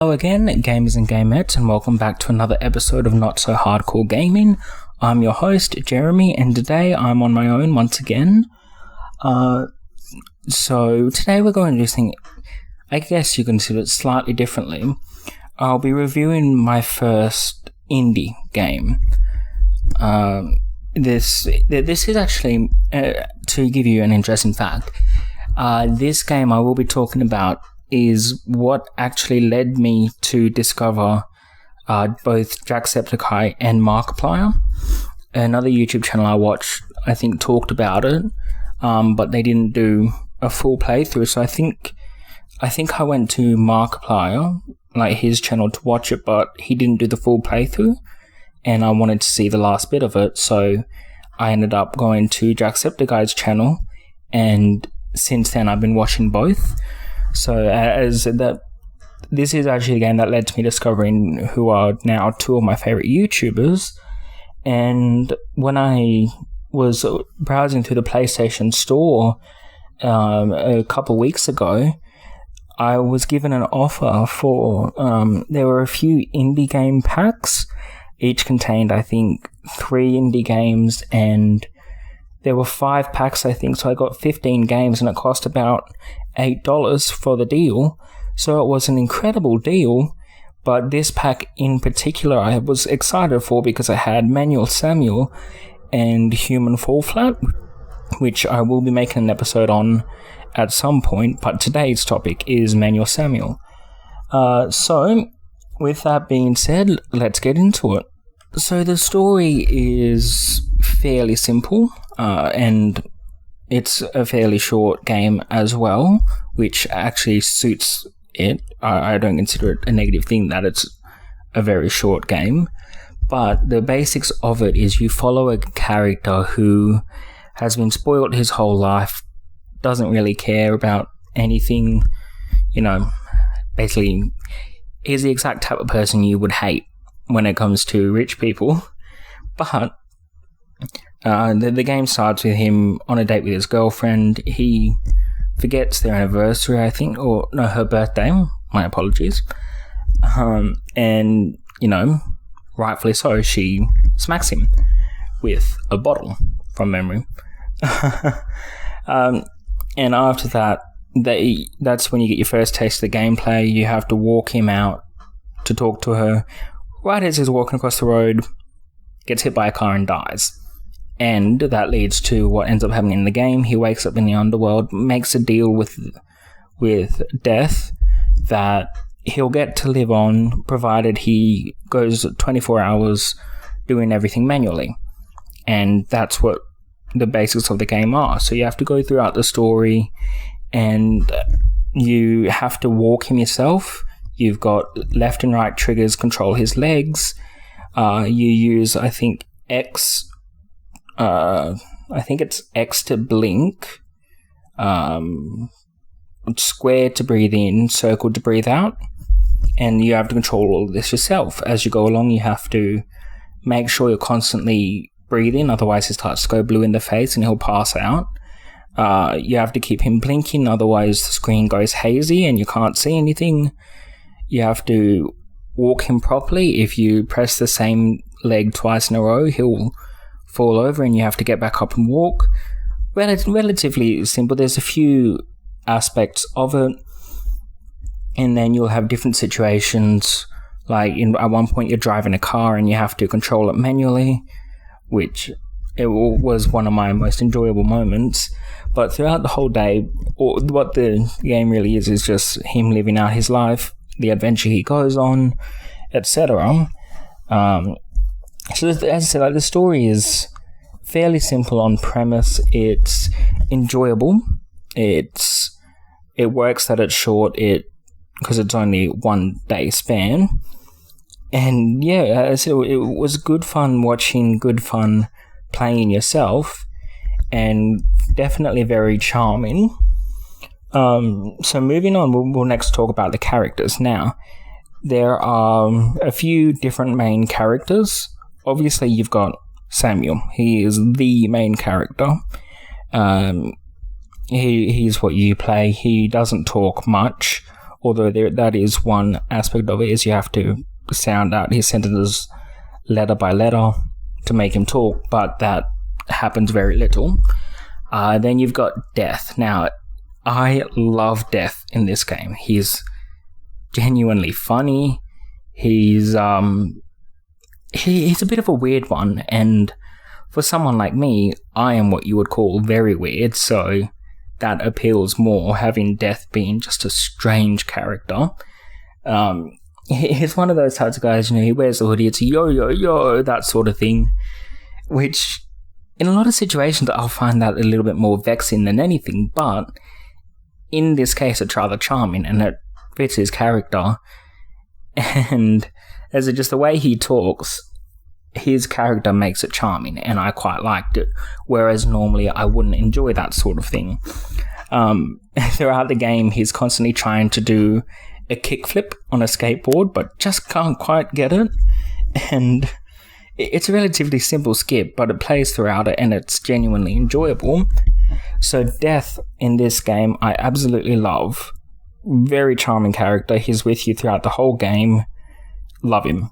Hello again, gamers and gamettes, and welcome back to another episode of Not So Hardcore Gaming. I'm your host, Jeremy, and today I'm on my own once again. So today we're going to do something, I guess you consider it slightly differently. I'll be reviewing my first indie game. This is actually, to give you an interesting fact, this game I will be talking about is what actually led me to discover both Jacksepticeye and Markiplier. Another YouTube channel I watched, I think, talked about it, but they didn't do a full playthrough, so I think I went to Markiplier, like his channel, to watch it, but he didn't do the full playthrough, and I wanted to see the last bit of it, so I ended up going to Jacksepticeye's channel, and since then I've been watching both. So this is actually a game that led to me discovering who are now two of my favorite YouTubers. And when I was browsing through the PlayStation Store a couple weeks ago, I was given an offer for there were a few indie game packs. Each contained, I think, 3 indie games, and there were 5 packs, I think, so I got 15 games, and it cost about $8 for the deal. So it was an incredible deal, but this pack in particular I was excited for because it had Manuel Samuel and Human Fall Flat, which I will be making an episode on at some point, but today's topic is Manuel Samuel. So, with that being said, let's get into it. So the story is fairly simple, and it's a fairly short game as well, which actually suits it. I don't consider it a negative thing that it's a very short game, but the basics of it is you follow a character who has been spoiled his whole life, doesn't really care about anything, basically he's the exact type of person you would hate when it comes to rich people. But the game starts with him on a date with his girlfriend. He forgets their anniversary, I think, or no, her birthday. My apologies. And, rightfully so, she smacks him with a bottle, from memory. And after that, that's when you get your first taste of the gameplay. You have to walk him out to talk to her. Right as he's walking across the road, gets hit by a car and dies. And that leads to what ends up happening in the game. He wakes up in the underworld, makes a deal with death that he'll get to live on, provided he goes 24 hours doing everything manually. And that's what the basics of the game are. So you have to go throughout the story, and you have to walk him yourself. You've got left and right triggers control his legs. You use, I think, X. I think it's X to blink, square to breathe in, circle to breathe out, and you have to control all of this yourself. As you go along, you have to make sure you're constantly breathing, otherwise he starts to go blue in the face and he'll pass out. You have to keep him blinking, otherwise the screen goes hazy and you can't see anything. You have to walk him properly. If you press the same leg twice in a row, he'll fall over and you have to get back up and walk. Relatively simple. There's a few aspects of it, and then you'll have different situations, like at one point you're driving a car and you have to control it manually, which it was one of my most enjoyable moments. But throughout the whole day, what the game really is just him living out his life, the adventure he goes on, etc. So as I said, the story is fairly simple on premise. It's enjoyable. It works that it's short. Because it's only 1 day span. And yeah, so it was good fun watching, good fun playing yourself, and definitely very charming. So moving on, we'll next talk about the characters. Now, there are a few different main characters. Obviously, you've got Samuel. He is the main character. He's what you play. He doesn't talk much. although that is one aspect of it, is you have to sound out his sentences letter by letter to make him talk, but that happens very little. Then you've got Death. Now, I love Death in this game. He's genuinely funny. He's a bit of a weird one, and for someone like me, I am what you would call very weird, so that appeals more, having Death being just a strange character. He's one of those types of guys, he wears the hoodie, it's yo, yo, yo, that sort of thing, which in a lot of situations I'll find that a little bit more vexing than anything, but in this case it's rather charming, and it fits his character. And as it just the way he talks, his character makes it charming, and I quite liked it, whereas normally I wouldn't enjoy that sort of thing. Throughout the game, he's constantly trying to do a kickflip on a skateboard, but just can't quite get it, and it's a relatively simple skip, but it plays throughout it, and it's genuinely enjoyable. So Death in this game, I absolutely love. Very charming character. He's with you throughout the whole game. Love him.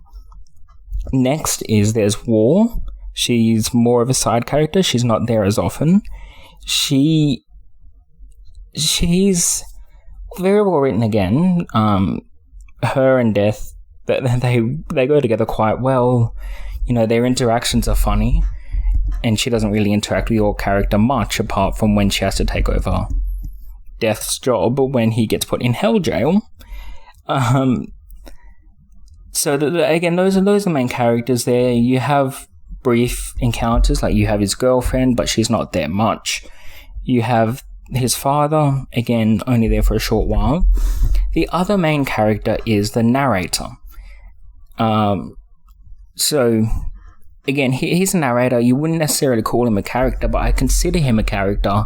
Next there's War. She's more of a side character. She's not there as often. She's very well written again. Her and Death, they go together quite well. Their interactions are funny, and she doesn't really interact with your character much, apart from when she has to take over Death's job when he gets put in hell jail. So again, those are the main characters there. You have brief encounters, like you have his girlfriend, but she's not there much. You have his father, again, only there for a short while. The other main character is the narrator. So again, he's a narrator. You wouldn't necessarily call him a character, but I consider him a character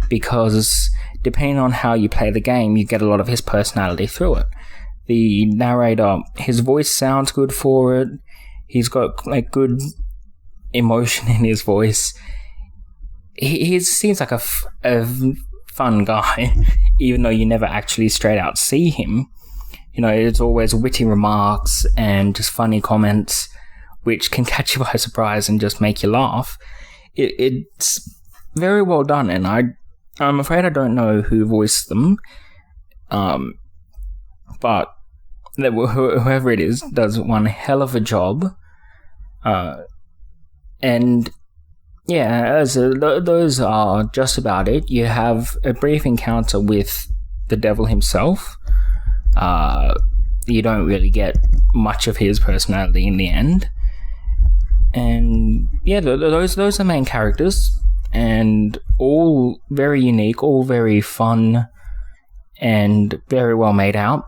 because depending on how you play the game, you get a lot of his personality through it. The narrator, his voice sounds good for it. He's got good emotion in his voice. He seems like a fun guy, even though you never actually straight out see him. It's always witty remarks and just funny comments, which can catch you by surprise and just make you laugh. It's very well done, and I'm afraid I don't know who voiced them, but whoever it is does one hell of a job. And yeah, those are just about it. You have a brief encounter with the devil himself. You don't really get much of his personality in the end. And yeah, those are the main characters, and all very unique, all very fun, and very well made out.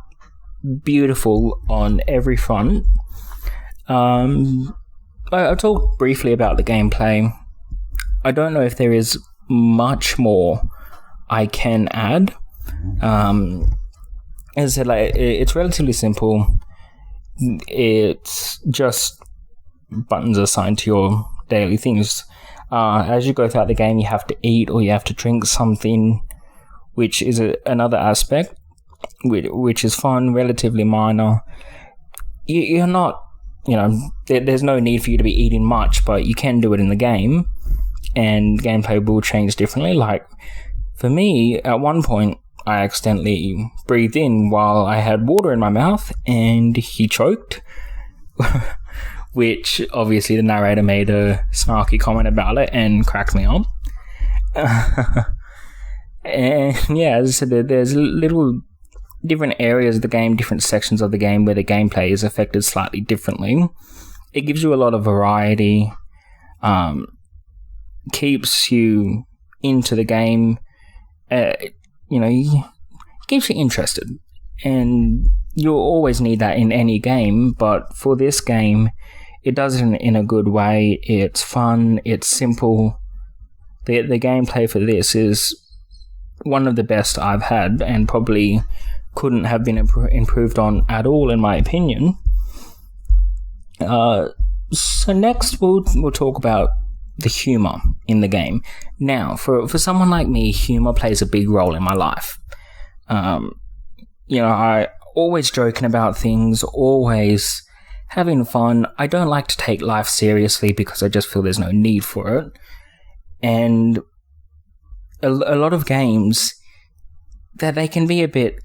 Beautiful on every front. I'll talk briefly about the gameplay. I don't know if there is much more I can add. As I said, it's relatively simple. It's just buttons assigned to your daily things. As you go throughout the game, you have to eat or you have to drink something, which is another aspect, which is fun, relatively minor. You're not, there's no need for you to be eating much, but you can do it in the game, and gameplay will change differently. Like, for me, at one point, I accidentally breathed in while I had water in my mouth, and he choked, which obviously the narrator made a snarky comment about it and cracked me up. And yeah, as I said, there's little different areas of the game, different sections of the game where the gameplay is affected slightly differently. It gives you a lot of variety, keeps you into the game, keeps you interested, and you'll always need that in any game, but for this game, it does it in a good way. It's fun, it's simple. The gameplay for this is one of the best I've had, and probably couldn't have been improved on at all, in my opinion. So next we'll talk about the humor in the game. Now, for someone like me, humor plays a big role in my life. I always joking about things, always having fun. I don't like to take life seriously because I just feel there's no need for it. And a lot of games, that they can be a bit,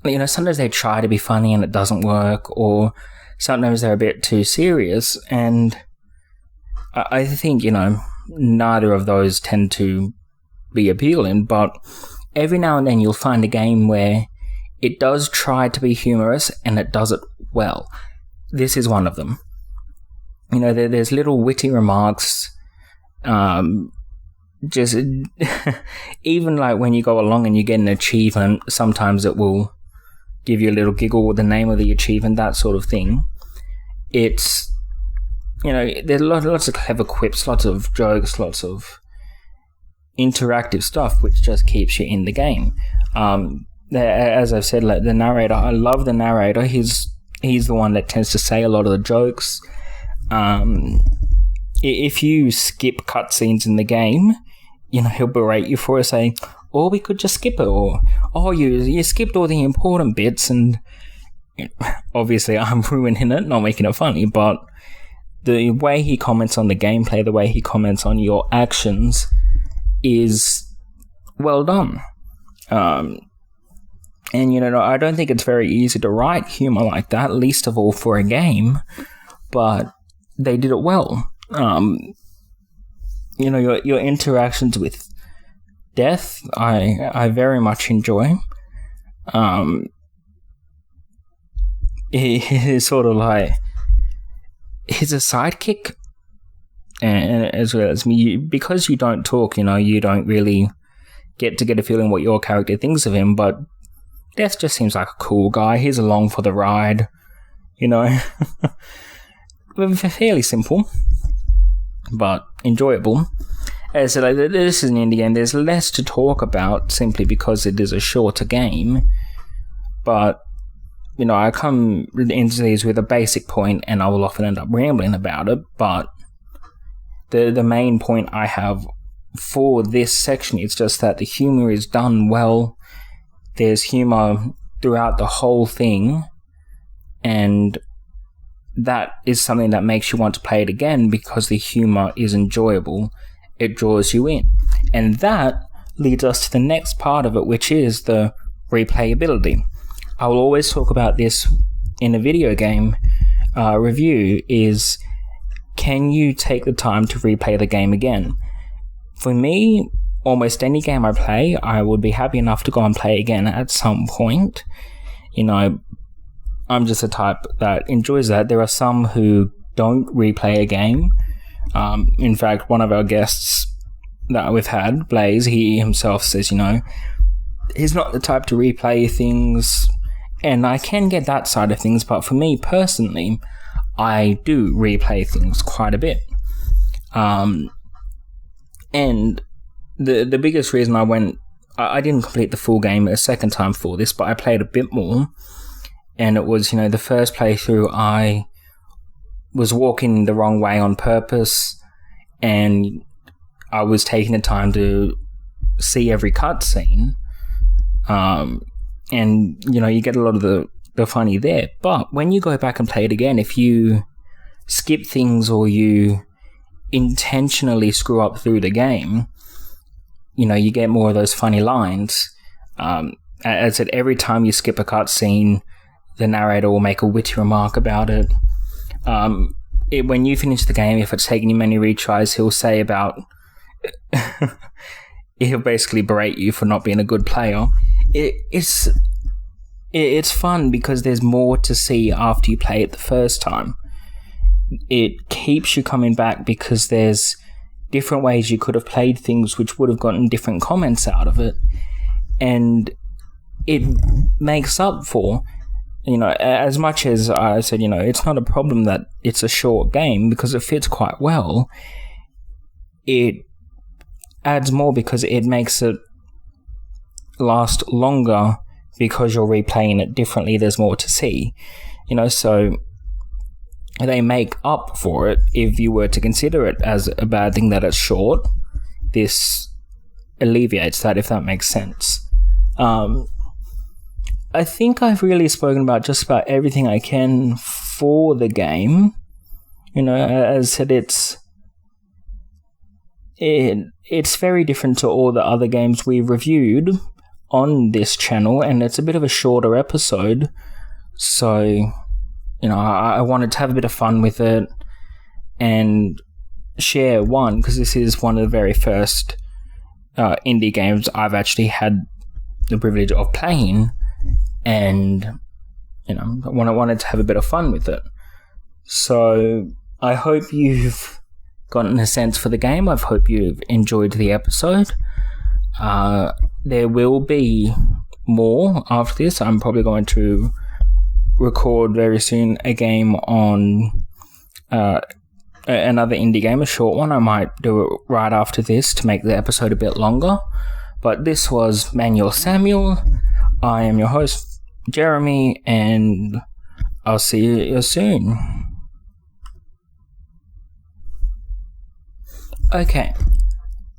sometimes they try to be funny and it doesn't work, or sometimes they're a bit too serious, and I think, neither of those tend to be appealing, but every now and then you'll find a game where it does try to be humorous and it does it well. This is one of them. There's little witty remarks, just even like when you go along and you get an achievement, sometimes it will give you a little giggle with the name of the achievement, that sort of thing. It's, there's lots of clever quips, lots of jokes, lots of interactive stuff, which just keeps you in the game. As I've said, like the narrator, I love the narrator. He's the one that tends to say a lot of the jokes. If you skip cutscenes in the game, he'll berate you for it, saying, "Oh, we could just skip it," or "Oh, you skipped all the important bits," and obviously I'm ruining it, not making it funny, but the way he comments on the gameplay, the way he comments on your actions is well done. And I don't think it's very easy to write humor like that, least of all for a game, but they did it well. Your interactions with death, I very much enjoy. He's sort of like, he's a sidekick, and as well as me, because you don't talk, you don't really get a feeling what your character thinks of him, but Death just seems like a cool guy. He's along for the ride, fairly simple, but enjoyable. As I said, this is an indie game. There's less to talk about simply because it is a shorter game. But, I come into these with a basic point and I will often end up rambling about it. But the main point I have for this section is just that the humor is done well. There's humor throughout the whole thing. And that is something that makes you want to play it again because the humor is enjoyable. It draws you in. And that leads us to the next part of it, which is the replayability. I will always talk about this in a video game review, is can you take the time to replay the game again? For me, almost any game I play, I would be happy enough to go and play again at some point. I'm just a type that enjoys that. There are some who don't replay a game. In fact, one of our guests that we've had, Blaze, he himself says, he's not the type to replay things, and I can get that side of things, but for me personally, I do replay things quite a bit. And the biggest reason I didn't complete the full game a second time for this, but I played a bit more, and it was, the first playthrough I was walking the wrong way on purpose, and I was taking the time to see every cutscene, and you get a lot of the funny there. But when you go back and play it again, if you skip things or you intentionally screw up through the game, you get more of those funny lines. As I said, every time you skip a cutscene, the narrator will make a witty remark about it. When you finish the game, if it's taken you many retries, he'll say about... he'll basically berate you for not being a good player. It's fun because there's more to see after you play it the first time. It keeps you coming back because there's different ways you could have played things which would have gotten different comments out of it. And it makes up for... as much as I said, it's not a problem that it's a short game because it fits quite well. It adds more because it makes it last longer because you're replaying it differently. There's more to see, so they make up for it. If you were to consider it as a bad thing that it's short, this alleviates that, if that makes sense. I think I've really spoken about just about everything I can for the game. You know, as I said, it's very different to all the other games we've reviewed on this channel, and it's a bit of a shorter episode. So, you know, I wanted to have a bit of fun with it and share one, because this is one of the very first indie games I've actually had the privilege of playing, and, you know, I wanted to have a bit of fun with it. So I hope you've gotten a sense for the game. I hope you've enjoyed the episode. There will be more after this. I'm probably going to record very soon a game on another indie game, a short one. I might do it right after this to make the episode a bit longer. But this was Manuel Samuel. I am your host, Jeremy, and I'll see you soon. Okay,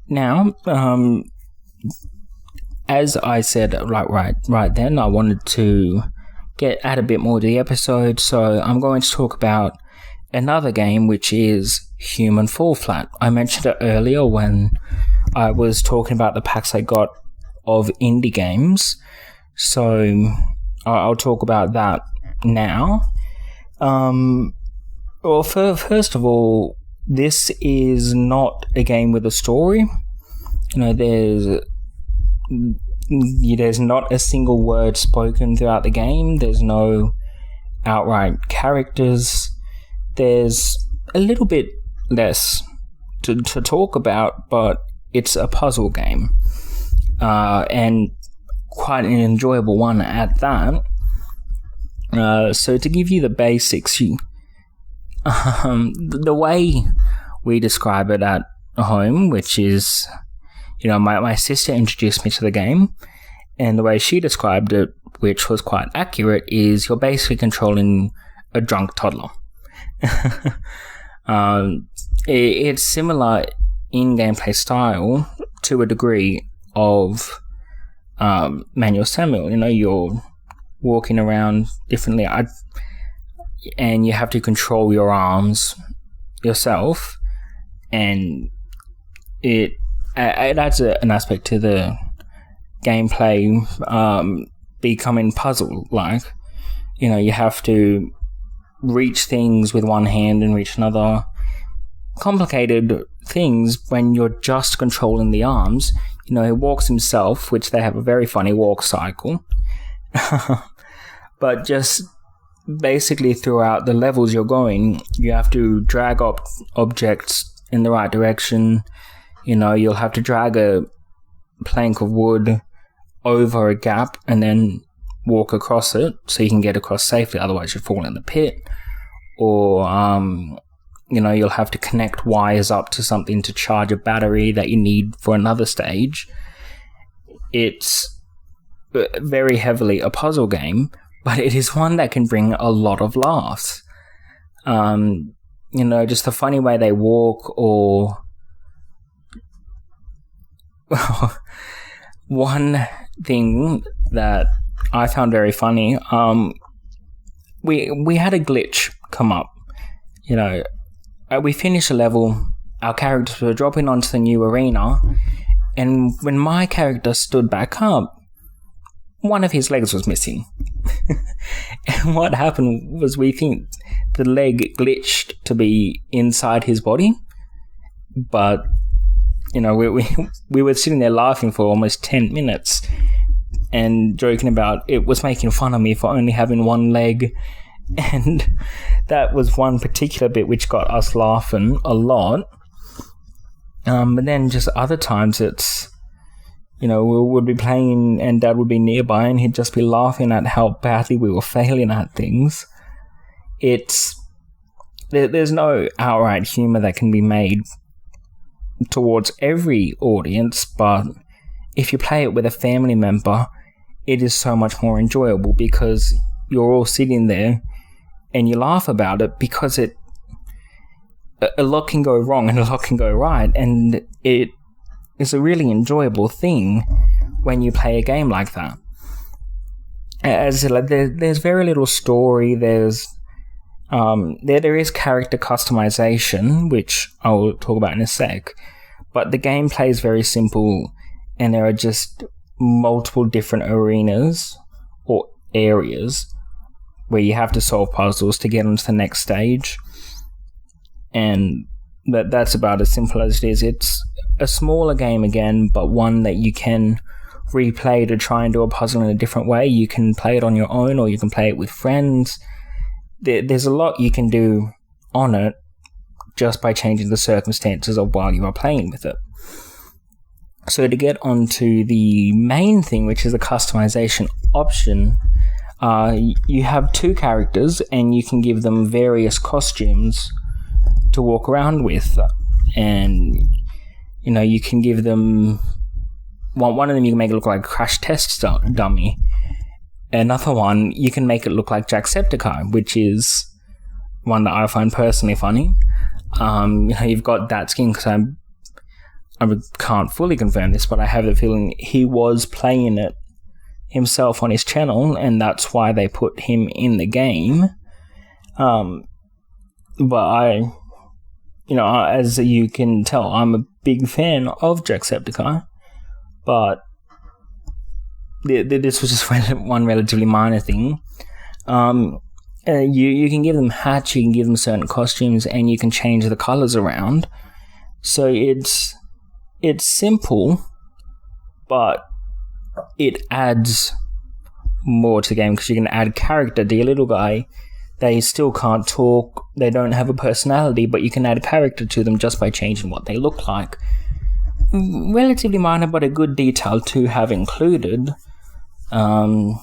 now, as I said right then, I wanted to add a bit more to the episode, so I'm going to talk about another game, which is Human Fall Flat. I mentioned it earlier when I was talking about the packs I got of indie games, so I'll talk about that now. Well, first of all, this is not a game with a story. You know, there's not a single word spoken throughout the game. There's no outright characters. There's a little bit less to talk about, but it's a puzzle game. And quite an enjoyable one at that. So to give you the basics, the way we describe it at home, which is, you know, my sister introduced me to the game, and the way she described it, which was quite accurate, is you're basically controlling a drunk toddler. It's similar in gameplay style to a degree of Manuel Samuel. You know, you're walking around differently, and you have to control your arms yourself, and it adds an aspect to the gameplay becoming puzzle-like. You know, you have to reach things with one hand and reach another. Complicated things when you're just controlling the arms. You know, he walks himself, which they have a very funny walk cycle. But just basically throughout the levels you're going, you have to drag up objects in the right direction. You know, you'll have to drag a plank of wood over a gap and then walk across it so you can get across safely, otherwise you fall in the pit. Or, you know, you'll have to connect wires up to something to charge a battery that you need for another stage. It's very heavily a puzzle game, but it is one that can bring a lot of laughs. You know, just the funny way they walk, or one thing that I found very funny, we had a glitch come up. You know, we finished a level, our characters were dropping onto the new arena, and when my character stood back up, one of his legs was missing. And what happened was, we think the leg glitched to be inside his body, but, you know, we were sitting there laughing for almost 10 minutes and joking about it was making fun of me for only having one leg. And that was one particular bit which got us laughing a lot. But then just other times it's, you know, we would be playing and Dad would be nearby and he'd just be laughing at how badly we were failing at things. There's no outright humour that can be made towards every audience, but if you play it with a family member, it is so much more enjoyable because you're all sitting there and you laugh about it, because a lot can go wrong and a lot can go right, and it is a really enjoyable thing when you play a game like that. as I said, like, there's very little story. There is character customization, which I'll talk about in a sec, but the gameplay is very simple, and there are just multiple different arenas or areas where you have to solve puzzles to get onto the next stage, and that's about as simple as it is. It's a smaller game again, but one that you can replay to try and do a puzzle in a different way. You can play it on your own, or you can play it with friends. There's a lot you can do on it just by changing the circumstances of while you are playing with it. So to get onto the main thing, which is the customization option, you have two characters and you can give them various costumes to walk around with. And, you can give them... One of them you can make it look like a crash test dummy. Another one, you can make it look like Jacksepticeye, which is one that I find personally funny. You've got that skin, because I can't fully confirm this, but I have the feeling he was playing it himself on his channel, and that's why they put him in the game. But as you can tell, I'm a big fan of Jacksepticeye, but this was just one relatively minor thing. You can give them hats, you can give them certain costumes, and you can change the colors around. So it's simple, but it adds more to the game, because you can add character to your little guy. They still can't talk, they don't have a personality, but you can add character to them just by changing what they look like. Relatively minor, but a good detail to have included. And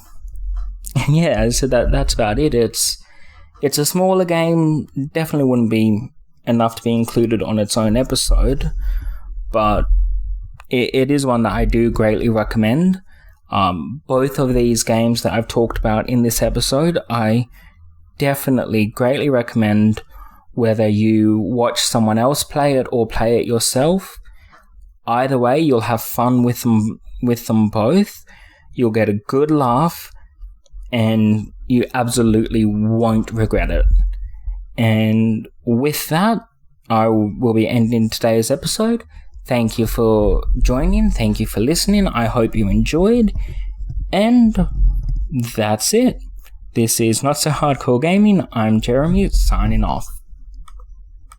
yeah, so that's about it. It's a smaller game, definitely wouldn't be enough to be included on its own episode, but it is one that I do greatly recommend. Both of these games that I've talked about in this episode, I definitely greatly recommend, whether you watch someone else play it or play it yourself. Either way, you'll have fun with them both. You'll get a good laugh, and you absolutely won't regret it. And with that, I will be ending today's episode. Thank you for joining. Thank you for listening. I hope you enjoyed. And that's it. This is Not So Hardcore Gaming. I'm Jeremy, signing off.